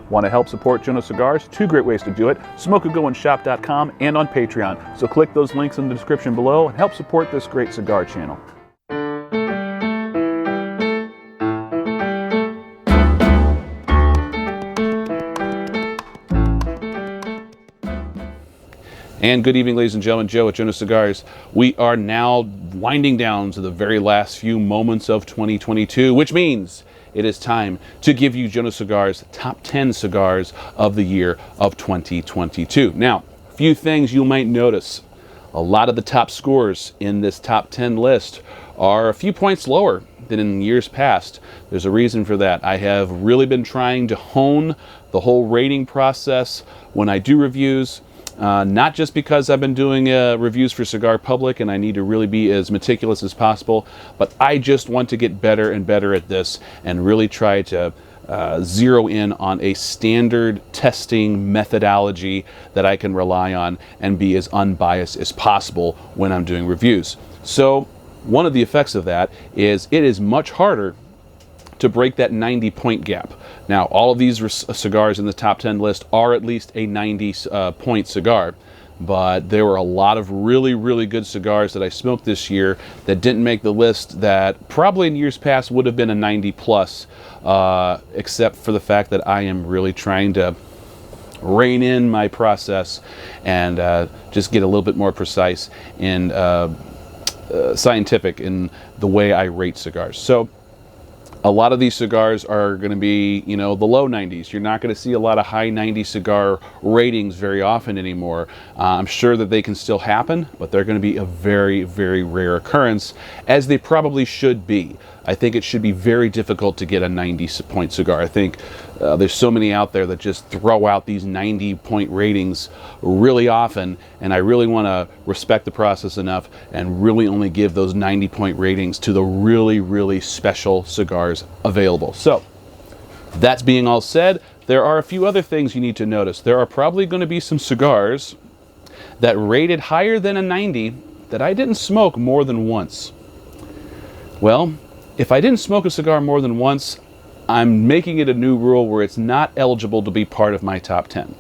Want to help support Jonose Cigars? Two great ways to do it: smokeagoandshop.com and on Patreon. So click those links in the description below and help support this great cigar channel. And good evening, ladies and gentlemen. Joe at Jonose Cigars. We are now winding down to the very last few moments of 2022, which means it is time to give you Jonose Cigars' top 10 cigars of the year of 2022. Now, a few things you might notice. A lot of the top scores in this top 10 list are a few points lower than in years past. There's a reason for that. I have really been trying to hone the whole rating process when I do reviews. Not just because I've been doing reviews for Cigar Public and I need to really be as meticulous as possible, but I just want to get better and better at this and really try to zero in on a standard testing methodology that I can rely on and be as unbiased as possible when I'm doing reviews. So one of the effects of that is it is much harder to break that 90-point gap. Now, all of these cigars in the top 10 list are at least a 90-point cigar, but there were a lot of really, really good cigars that I smoked this year that didn't make the list that probably in years past would have been a 90-plus, except for the fact that I am really trying to rein in my process and just get a little bit more precise and scientific in the way I rate cigars. So a lot of these cigars are going to be, the low 90s. You're not going to see a lot of high 90 cigar ratings very often anymore. I'm sure that they can still happen, but they're going to be a very, very rare occurrence, as they probably should be. I think it should be very difficult to get a 90-point cigar. I think there's so many out there that just throw out these 90-point ratings really often, and I really want to respect the process enough and really only give those 90-point ratings to the really, really special cigars available. So, that's being all said, there are a few other things you need to notice. There are probably going to be some cigars that rated higher than a 90 that I didn't smoke more than once. Well, if I didn't smoke a cigar more than once, I'm making it a new rule where it's not eligible to be part of my top 10.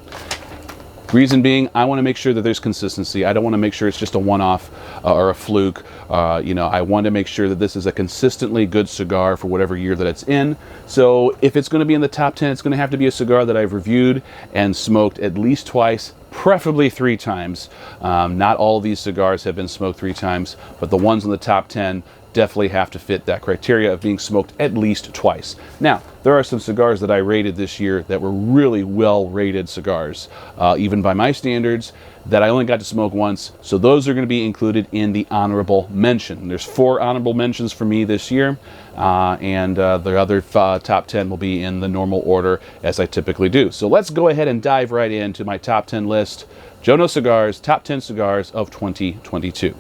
Reason being, I want to make sure that there's consistency. I don't want to make sure it's just a one-off or a fluke. I want to make sure that this is a consistently good cigar for whatever year that it's in. So if it's going to be in the top 10, it's going to have to be a cigar that I've reviewed and smoked at least twice, preferably 3 times. Not all of these cigars have been smoked 3 times, but the ones in the top 10 definitely have to fit that criteria of being smoked at least twice. Now, there are some cigars that I rated this year that were really well-rated cigars, even by my standards, that I only got to smoke once, so those are going to be included in the honorable mention. There's 4 honorable mentions for me this year, and the other top 10 will be in the normal order as I typically do. So let's go ahead and dive right into my top 10 list. Jonose Cigars, top 10 cigars of 2022.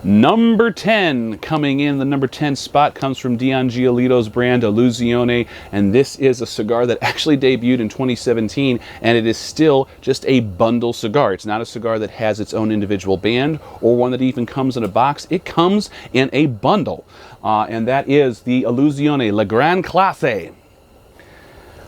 Number 10, coming in the number 10 spot, comes from Dion Giolito's brand Illusione, and this is a cigar that actually debuted in 2017, and it is still just a bundle cigar. It's not a cigar that has its own individual band or one that even comes in a box. It comes in a bundle, and that is the Illusione La Grande Classe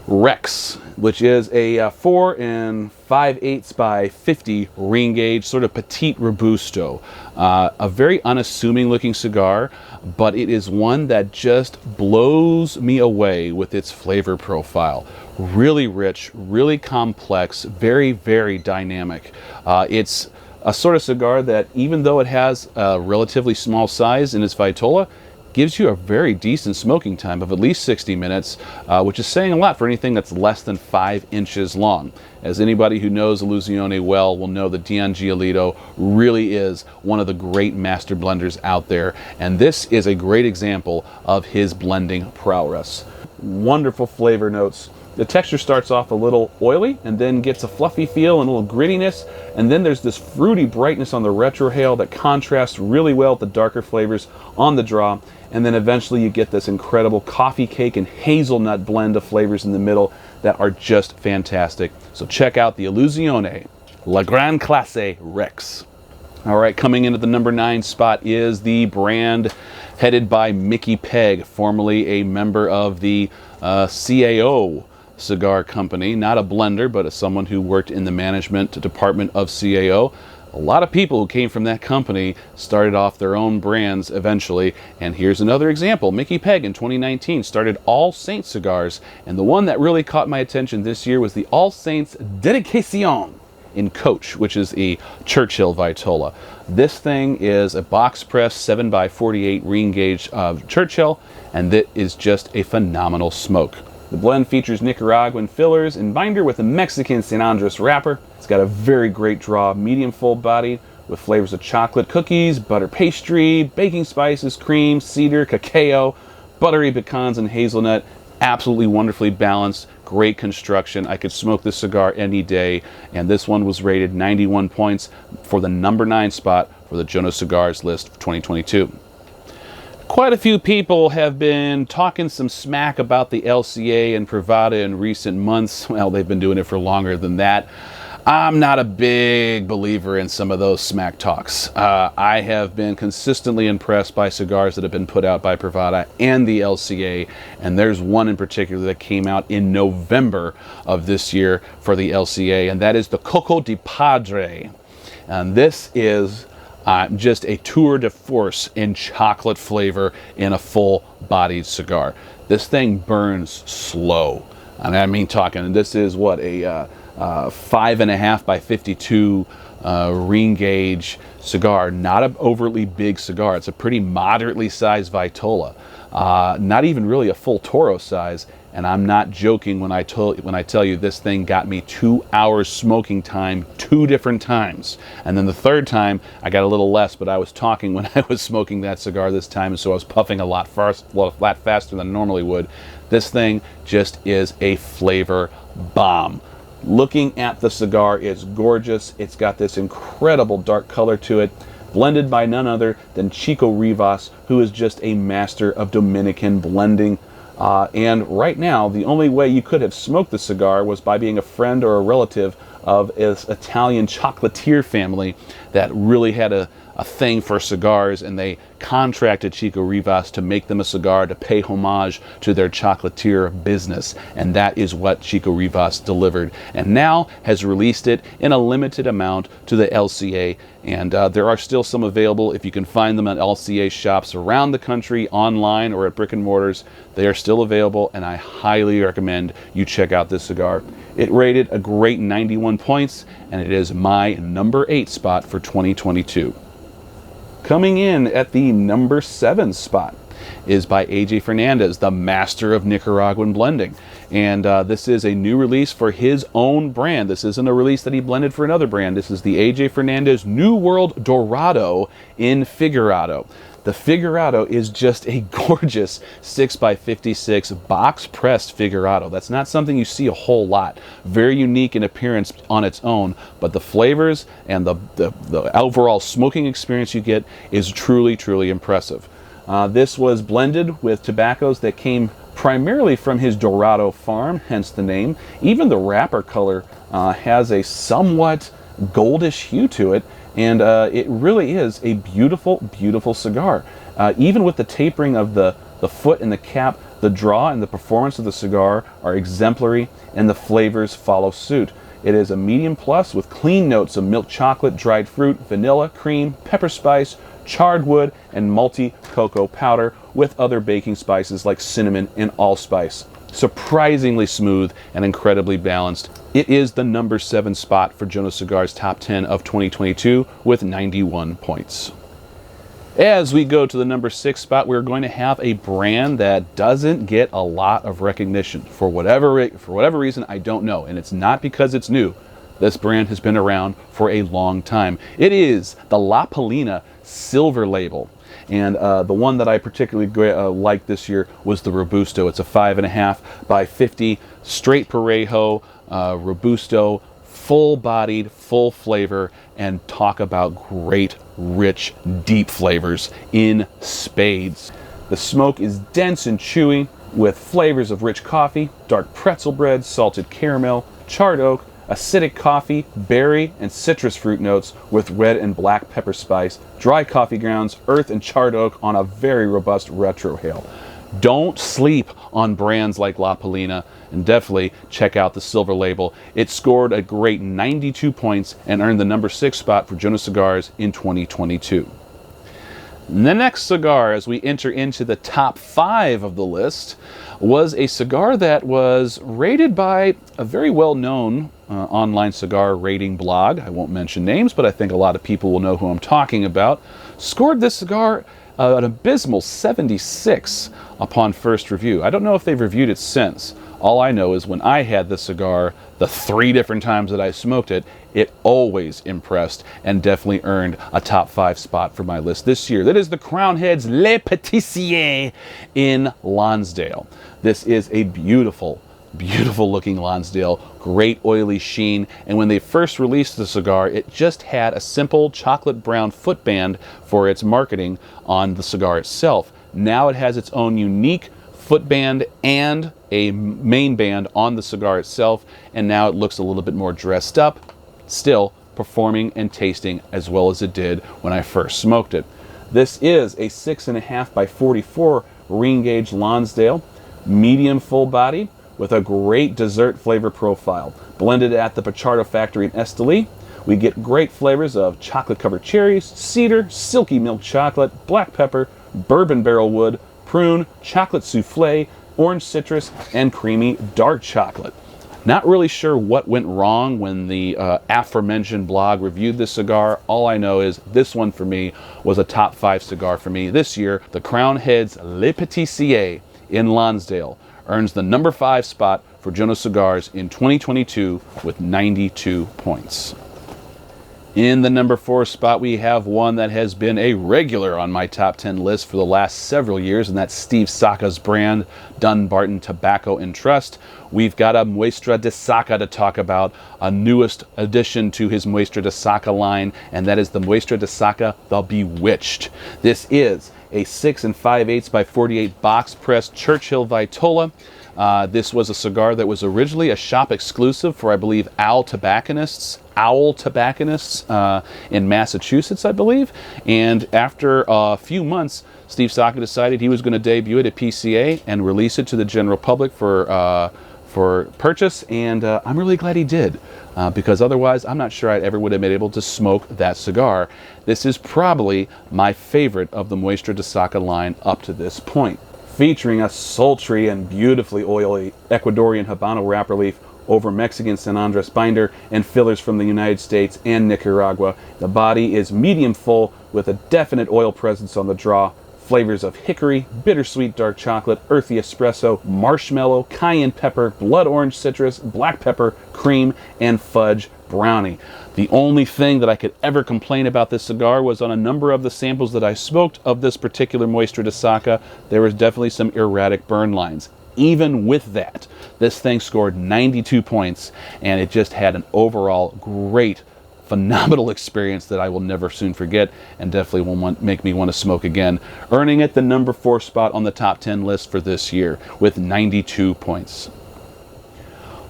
Rex, which is a 4 5/8 by 50 ring gauge, sort of Petit Robusto. A very unassuming looking cigar, but it is one that just blows me away with its flavor profile. Really rich, really complex, very, very dynamic. It's a sort of cigar that, even though it has a relatively small size in its vitola, gives you a very decent smoking time of at least 60 minutes, which is saying a lot for anything that's less than 5 inches long. As anybody who knows Illusione well will know that Dion Giolito really is one of the great master blenders out there, and this is a great example of his blending prowess. Wonderful flavor notes. The texture starts off a little oily and then gets a fluffy feel and a little grittiness, and then there's this fruity brightness on the retrohale that contrasts really well with the darker flavors on the draw, and then eventually you get this incredible coffee cake and hazelnut blend of flavors in the middle that are just fantastic. So check out the Illusione La Grande Classe Rex. All right, coming in at the number 9 spot is the brand headed by Mickey Pegg, formerly a member of the CAO cigar company, not a blender, but as someone who worked in the management department of CAO. A lot of people who came from that company started off their own brands eventually, and here's another example. Mickey Peg in 2019 started All Saints Cigars, and the one that really caught my attention this year was the All Saints Dedicacion in Coach, which is a Churchill Vitola. This thing is a box press 7x48 ring gauge of Churchill, and that is just a phenomenal smoke. The blend features Nicaraguan fillers and binder with a Mexican San Andres wrapper. It's got a very great draw, medium full body, with flavors of chocolate cookies, butter pastry, baking spices, cream, cedar, cacao, buttery pecans, and hazelnut. Absolutely wonderfully balanced, great construction. I could smoke this cigar any day, and this one was rated 91 points for the number 9 spot for the Jonose Cigars list of 2022. Quite a few people have been talking some smack about the LCA and Privada in recent months. Well, they've been doing it for longer than that. I'm not a big believer in some of those smack talks. I have been consistently impressed by cigars that have been put out by Privada and the LCA, and there's one in particular that came out in November of this year for the LCA, and that is the Coco de Padre. And this is just a tour de force in chocolate flavor in a full-bodied cigar. This thing burns slow. And I mean talking, this is what, a 5.5 by 52 ring gauge cigar. Not an overly big cigar. It's a pretty moderately sized Vitola. Not even really a full Toro size. And I'm not joking when I tell you this thing got me 2 hours smoking time 2 different times. And then the third time, I got a little less, but I was talking when I was smoking that cigar this time, and so I was puffing a lot faster than I normally would. This thing just is a flavor bomb. Looking at the cigar, it's gorgeous. It's got this incredible dark color to it, blended by none other than Chico Rivas, who is just a master of Dominican blending. And right now, the only way you could have smoked the cigar was by being a friend or a relative of this Italian chocolatier family that really had a thing for cigars, and they contracted Chico Rivas to make them a cigar to pay homage to their chocolatier business, and that is what Chico Rivas delivered, and now has released it in a limited amount to the LCA, and there are still some available. If you can find them at LCA shops around the country, online or at brick and mortars, they are still available, and I highly recommend you check out this cigar. It rated a great 91 points, and it is my number 8 spot for 2022. Coming in at the number 7 spot is by AJ Fernandez, the master of Nicaraguan blending. And this is a new release for his own brand. This isn't a release that he blended for another brand. This is the AJ Fernandez New World Dorado in Figurado. The Figurado is just a gorgeous 6x56 box pressed Figurado. That's not something you see a whole lot. Very unique in appearance on its own, but the flavors and the overall smoking experience you get is truly, truly impressive. This was blended with tobaccos that came primarily from his Dorado farm, hence the name. Even the wrapper color has a somewhat goldish hue to it, and it really is a beautiful, beautiful cigar. Even with the tapering of the foot and the cap, the draw and the performance of the cigar are exemplary, and the flavors follow suit. It is a medium plus with clean notes of milk chocolate, dried fruit, vanilla, cream, pepper spice, charred wood, and malty cocoa powder, with other baking spices like cinnamon and allspice. Surprisingly smooth and incredibly balanced. It is the number 7 spot for Jonose Cigars Top 10 of 2022 with 91 points. As we go to the number 6 spot, we're going to have a brand that doesn't get a lot of recognition. For whatever reason, I don't know, and it's not because it's new. This brand has been around for a long time. It is the La Palina Silver Label. And the one that I particularly liked this year was the Robusto. It's a 5.5 by 50 straight Parejo Robusto, full-bodied, full flavor, and talk about great, rich, deep flavors in spades. The smoke is dense and chewy with flavors of rich coffee, dark pretzel bread, salted caramel, charred oak, acidic coffee, berry, and citrus fruit notes with red and black pepper spice, dry coffee grounds, earth, and charred oak on a very robust retrohale. Don't sleep on brands like La Palina, and definitely check out the Silver Label. It scored a great 92 points and earned the number 6 spot for Jonose Cigars in 2022. The next cigar, as we enter into the top 5 of the list, was a cigar that was rated by a very well-known online cigar rating blog. I won't mention names, but I think a lot of people will know who I'm talking about. Scored this cigar an abysmal 76 upon first review. I don't know if they've reviewed it since. All I know is when I had this cigar, the 3 different times that I smoked it, it always impressed and definitely earned a top 5 spot for my list this year. That is the Crown Heads Le Petit in Lonsdale. This is a beautiful, beautiful looking Lonsdale, great oily sheen, and when they first released the cigar, it just had a simple chocolate brown footband for its marketing on the cigar itself. Now it has its own unique footband and a main band on the cigar itself, and now it looks a little bit more dressed up, still performing and tasting as well as it did when I first smoked it. This is a 6.5 by 44 ring gauge Lonsdale, medium full body, with a great dessert flavor profile. Blended at the Pichardo factory in Esteli, we get great flavors of chocolate covered cherries, cedar, silky milk chocolate, black pepper, bourbon barrel wood, prune, chocolate souffle, orange citrus, and creamy dark chocolate. Not really sure what went wrong when the aforementioned blog reviewed this cigar. All I know is this one for me was a top 5 cigar for me this year. The Crown Heads Le Petit in Lonsdale earns the number 5 spot for Jonose Cigars in 2022 with 92 points. In the number 4 spot, we have one that has been a regular on my top 10 list for the last several years, and that's Steve Saka's brand, Dunbarton Tobacco and Trust. We've got a Muestra de Saka to talk about, a newest addition to his Muestra de Saka line, and that is the Muestra de Saka The Bewitched. This is a 6 5/8 by 48 box pressed Churchill Vitola. This was a cigar that was originally a shop exclusive for, I believe, Owl Tobacconists in Massachusetts, I believe. And after a few months, Steve Saka decided he was going to debut it at PCA and release it to the general public for purchase. And I'm really glad he did, because otherwise I'm not sure I ever would have been able to smoke that cigar. This is probably my favorite of the Muestra de Saka line up to this point. Featuring a sultry and beautifully oily Ecuadorian Habano wrapper leaf over Mexican San Andres binder and fillers from the United States and Nicaragua. The body is medium full with a definite oil presence on the draw. Flavors of hickory, bittersweet dark chocolate, earthy espresso, marshmallow, cayenne pepper, blood orange citrus, black pepper, cream, and fudge brownie. The only thing that I could ever complain about this cigar was on a number of the samples that I smoked of this particular Muestra de Saka, there was definitely some erratic burn lines. Even with that, this thing scored 92 points, and it just had an overall great, phenomenal experience that I will never soon forget, and definitely will make me want to smoke again, earning it the number 4 spot on the top 10 list for this year with 92 points.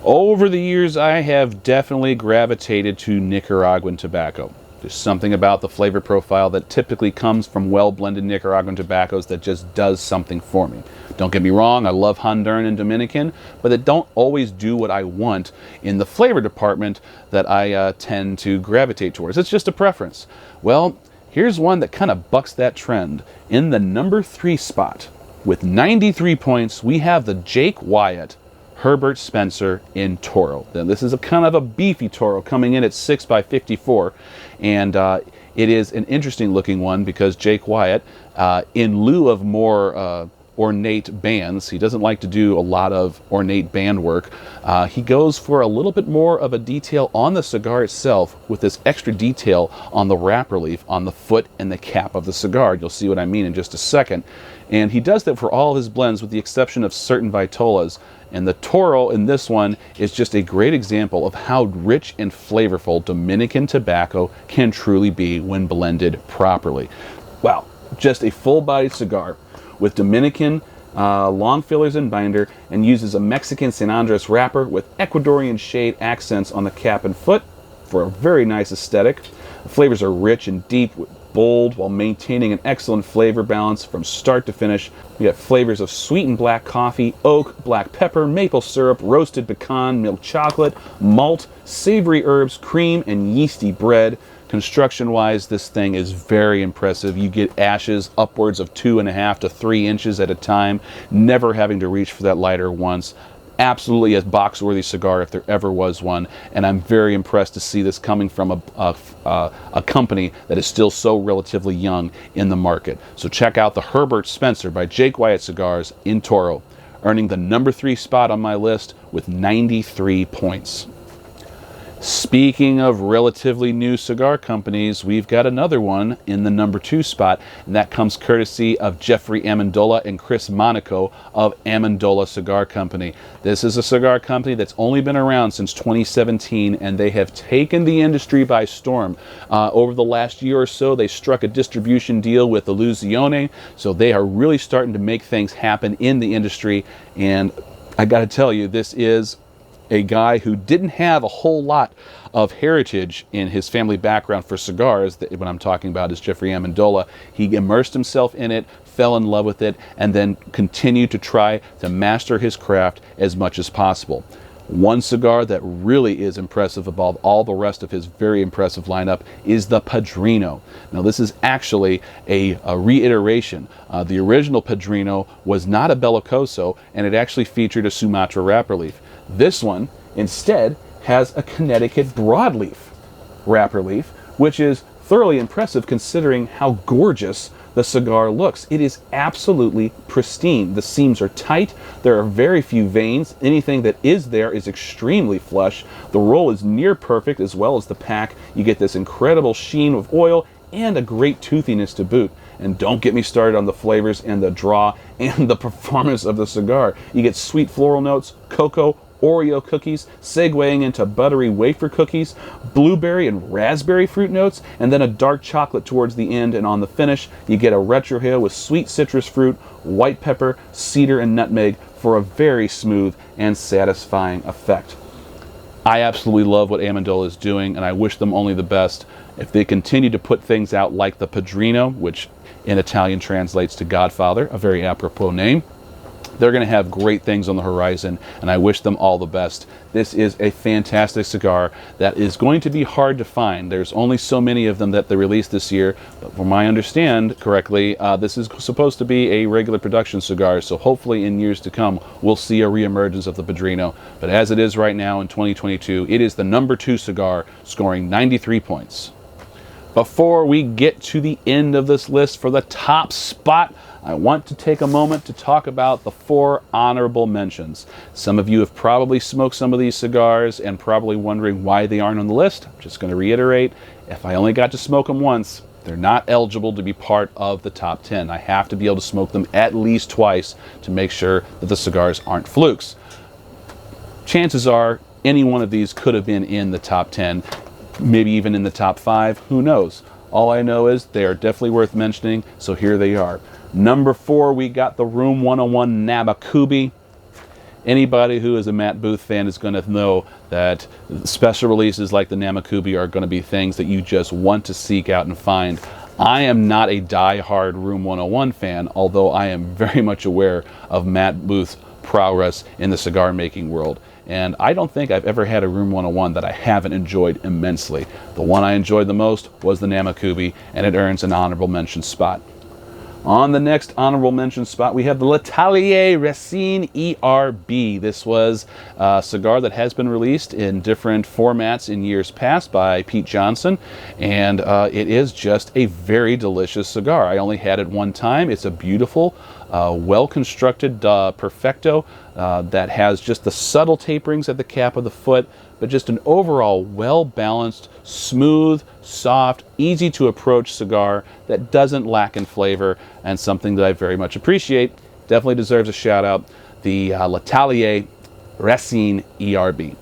Over the years, I have definitely gravitated to Nicaraguan tobacco. There's something about the flavor profile that typically comes from well-blended Nicaraguan tobaccos that just does something for me. Don't get me wrong, I love Honduran and Dominican, but they don't always do what I want in the flavor department that I tend to gravitate towards. It's just a preference. Well, here's one that kind of bucks that trend. In the number 3 spot, with 93 points, we have the Jake Wyatt Herbert Spencer in Toro. Then this is a kind of a beefy Toro coming in at 6 by 54, and it is an interesting looking one because Jake Wyatt, in lieu of more ornate bands, he doesn't like to do a lot of ornate band work. He goes for a little bit more of a detail on the cigar itself with this extra detail on the wrapper leaf, on the foot and the cap of the cigar. You'll see what I mean in just a second. And he does that for all his blends with the exception of certain Vitolas. And the Toro in this one is just a great example of how rich and flavorful Dominican tobacco can truly be when blended properly. Wow, just a full-bodied cigar with Dominican long fillers and binder, and uses a Mexican San Andres wrapper with Ecuadorian shade accents on the cap and foot for a very nice aesthetic. The flavors are rich and deep with bold while maintaining an excellent flavor balance from start to finish. We got flavors of sweetened black coffee, oak, black pepper, maple syrup, roasted pecan, milk chocolate, malt, savory herbs, cream, and yeasty bread. Construction-wise, this thing is very impressive. You get ashes upwards of 2.5 to 3 inches at a time, never having to reach for that lighter once. Absolutely a box-worthy cigar if there ever was one, and I'm very impressed to see this coming from a company that is still so relatively young in the market. So check out the Herbert Spencer by Jake Wyatt Cigars in Toro, earning the number 3 spot on my list with 93 points. Speaking of relatively new cigar companies, we've got another one in the number 2 spot, and that comes courtesy of Jeffrey Amendola and Chris Monaco of Amendola Cigar Company. This is a cigar company that's only been around since 2017, and they have taken the industry by storm. Over the last year or so, they struck a distribution deal with Illusione, so they are really starting to make things happen in the industry, and I gotta tell you, this is a guy who didn't have a whole lot of heritage in his family background for cigars. What I'm talking about is Jeffrey Amendola. He immersed himself in it, fell in love with it, and then continued to try to master his craft as much as possible. One cigar that really is impressive above all the rest of his very impressive lineup is the Padrino. Now this is actually a reiteration. The original Padrino was not a Bellicoso, and it actually featured a Sumatra wrapper leaf. This one instead has a Connecticut broadleaf wrapper leaf, which is thoroughly impressive considering how gorgeous the cigar looks. It is absolutely pristine. The seams are tight. There are very few veins. Anything that is there is extremely flush. The roll is near perfect, as well as the pack. You get this incredible sheen of oil and a great toothiness to boot. And don't get me started on the flavors and the draw and the performance of the cigar. You get sweet floral notes, cocoa, Oreo cookies, segueing into buttery wafer cookies, blueberry and raspberry fruit notes, and then a dark chocolate towards the end, and on the finish, you get a retrohale with sweet citrus fruit, white pepper, cedar, and nutmeg for a very smooth and satisfying effect. I absolutely love what Amendola is doing, and I wish them only the best. If they continue to put things out like the Padrino, which in Italian translates to Godfather, a very apropos name, they're going to have great things on the horizon, and I wish them all the best. This is a fantastic cigar that is going to be hard to find. There's only so many of them that they released this year, but from I understand correctly, this is supposed to be a regular production cigar, so hopefully in years to come, we'll see a reemergence of the Padrino. But as it is right now in 2022, it is the number 2 cigar, scoring 93 points. Before we get to the end of this list for the top spot, I want to take a moment to talk about the 4 honorable mentions. Some of you have probably smoked some of these cigars and probably wondering why they aren't on the list. I'm just going to reiterate, if I only got to smoke them once, they're not eligible to be part of the top 10. I have to be able to smoke them at least twice to make sure that the cigars aren't flukes. Chances are any one of these could have been in the top 10, maybe even in the top 5, who knows? All I know is they are definitely worth mentioning, so here they are. Number 4, we got the Room 101 Namakubi. Anybody who is a Matt Booth fan is going to know that special releases like the Namakubi are going to be things that you just want to seek out and find. I am not a die-hard Room 101 fan, although I am very much aware of Matt Booth's prowess in the cigar making world. And I don't think I've ever had a Room 101 that I haven't enjoyed immensely. The one I enjoyed the most was the Namakubi, and it earns an honorable mention spot. On the next honorable mention spot, we have the L'Atelier Racine ERB. This was a cigar that has been released in different formats in years past by Pete Johnson, and it is just a very delicious cigar. I only had it one time. It's a beautiful, well-constructed Perfecto that has just the subtle taperings at the cap of the foot, but just an overall well-balanced, smooth, soft, easy to approach cigar that doesn't lack in flavor, and something that I very much appreciate. Definitely deserves a shout out, the L'Atelier Racine ERB.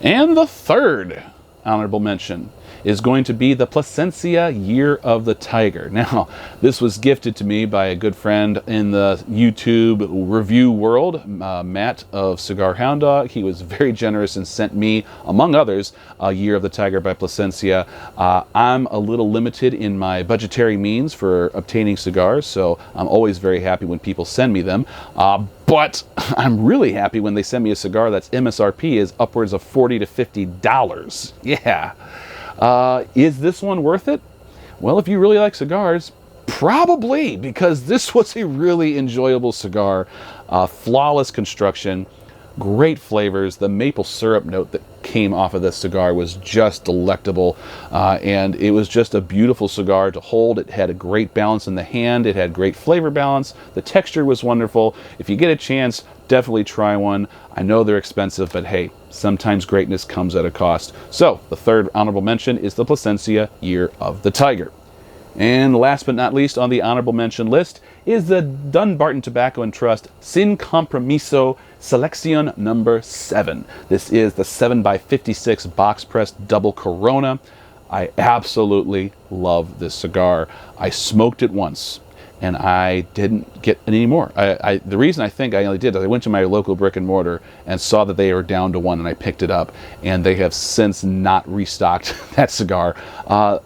And the third honorable mention is going to be the Plasencia Year of the Tiger. Now, this was gifted to me by a good friend in the YouTube review world, Matt of Cigar Hound Dog. He was very generous and sent me, among others, a Year of the Tiger by Plasencia. I'm a little limited in my budgetary means for obtaining cigars, so I'm always very happy when people send me them. But I'm really happy when they send me a cigar that's MSRP is upwards of $40 to $50. Yeah. Is this one worth it? Well, if you really like cigars, probably, because this was a really enjoyable cigar. Flawless construction, great flavors. The maple syrup note that came off of this cigar was just delectable, and it was just a beautiful cigar to hold. It had a great balance in the hand. It had great flavor balance. The texture was wonderful. If you get a chance, definitely try one. I know they're expensive, but hey, sometimes greatness comes at a cost. So the third honorable mention is the Plasencia Year of the Tiger. And last but not least on the honorable mention list is the Dunbarton Tobacco and Trust Sin Compromiso Selección number 7. This is the 7x56 box pressed double Corona. I absolutely love this cigar. I smoked it once and I didn't get any more. The reason I think I only did is I went to my local brick and mortar and saw that they were down to one, and I picked it up, and they have since not restocked that cigar.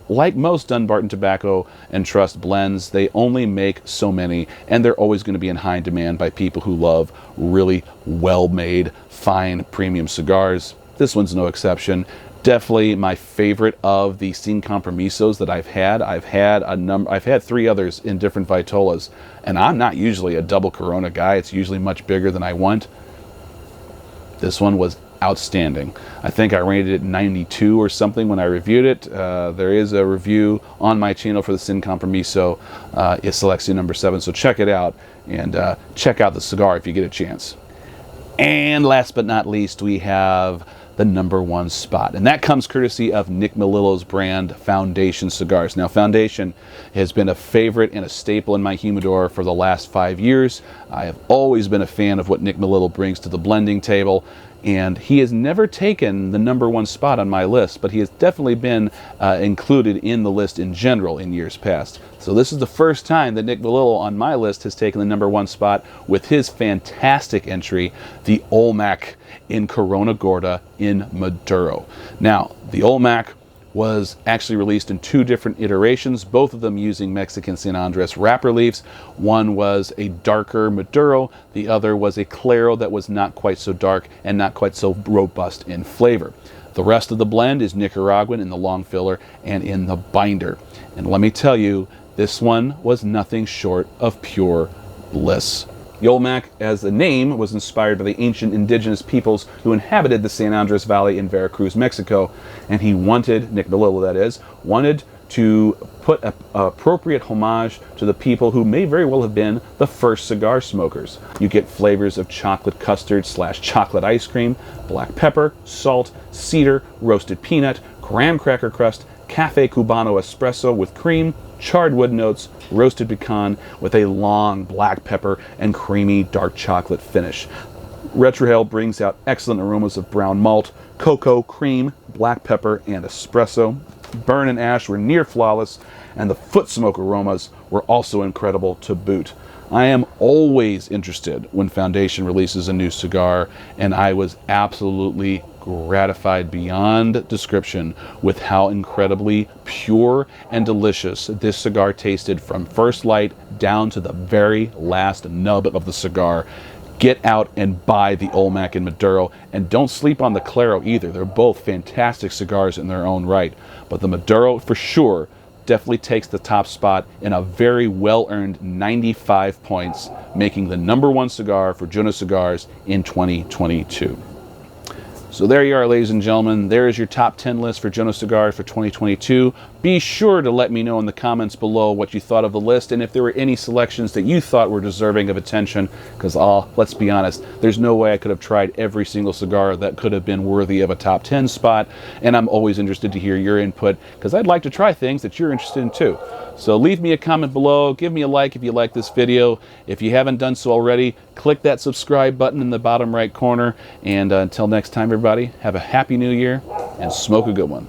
Like most Dunbarton Tobacco and Trust blends, they only make so many, and they're always going to be in high demand by people who love really well-made, fine, premium cigars. This one's no exception. Definitely my favorite of the Sin Compromisos that I've had. I've had 3 others in different Vitolas, and I'm not usually a double Corona guy. It's usually much bigger than I want. This one was outstanding. I think I rated it 92 or something when I reviewed it. There is a review on my channel for the Sin Compromiso, is Selección number 7, so check it out, and check out the cigar if you get a chance. And last but not least, we have the number 1 spot, and that comes courtesy of Nick Melillo's brand Foundation Cigars. Now, Foundation has been a favorite and a staple in my humidor for the last 5 years. I have always been a fan of what Nick Melillo brings to the blending table, and he has never taken the number 1 spot on my list, but he has definitely been included in the list in general in years past. So this is the first time that Nick Melillo on my list has taken the number 1 spot with his fantastic entry, the Olmec in Corona Gorda in Maduro. Now, the Olmec was actually released in 2 different iterations, both of them using Mexican San Andres wrapper leaves. One was a darker Maduro, the other was a Claro that was not quite so dark and not quite so robust in flavor. The rest of the blend is Nicaraguan in the long filler and in the binder. And let me tell you, this one was nothing short of pure bliss. The Olmec, as a name, was inspired by the ancient indigenous peoples who inhabited the San Andres Valley in Veracruz, Mexico, and he wanted, Nick Melillo that is, wanted to put an appropriate homage to the people who may very well have been the first cigar smokers. You get flavors of chocolate custard / chocolate ice cream, black pepper, salt, cedar, roasted peanut, graham cracker crust, Cafe Cubano espresso with cream, charred wood notes, roasted pecan with a long black pepper and creamy dark chocolate finish. Retrohale brings out excellent aromas of brown malt, cocoa, cream, black pepper, and espresso. Burn and ash were near flawless, and the foot smoke aromas were also incredible to boot. I am always interested when Foundation releases a new cigar, and I was absolutely gratified beyond description with how incredibly pure and delicious this cigar tasted from first light down to the very last nub of the cigar. Get out and buy the Olmec and Maduro, and don't sleep on the Claro either. They're both fantastic cigars in their own right, but the Maduro for sure definitely takes the top spot in a very well-earned 95 points, making the number 1 cigar for Jonose Cigars in 2022. So there you are, ladies and gentlemen. There is your top 10 list for Jonose Cigars for 2022. Be sure to let me know in the comments below what you thought of the list and if there were any selections that you thought were deserving of attention, because let's be honest, there's no way I could have tried every single cigar that could have been worthy of a top 10 spot, and I'm always interested to hear your input because I'd like to try things that you're interested in too. So leave me a comment below, give me a like if you like this video. If you haven't done so already, click that subscribe button in the bottom right corner, and until next time everybody, have a happy new year and smoke a good one.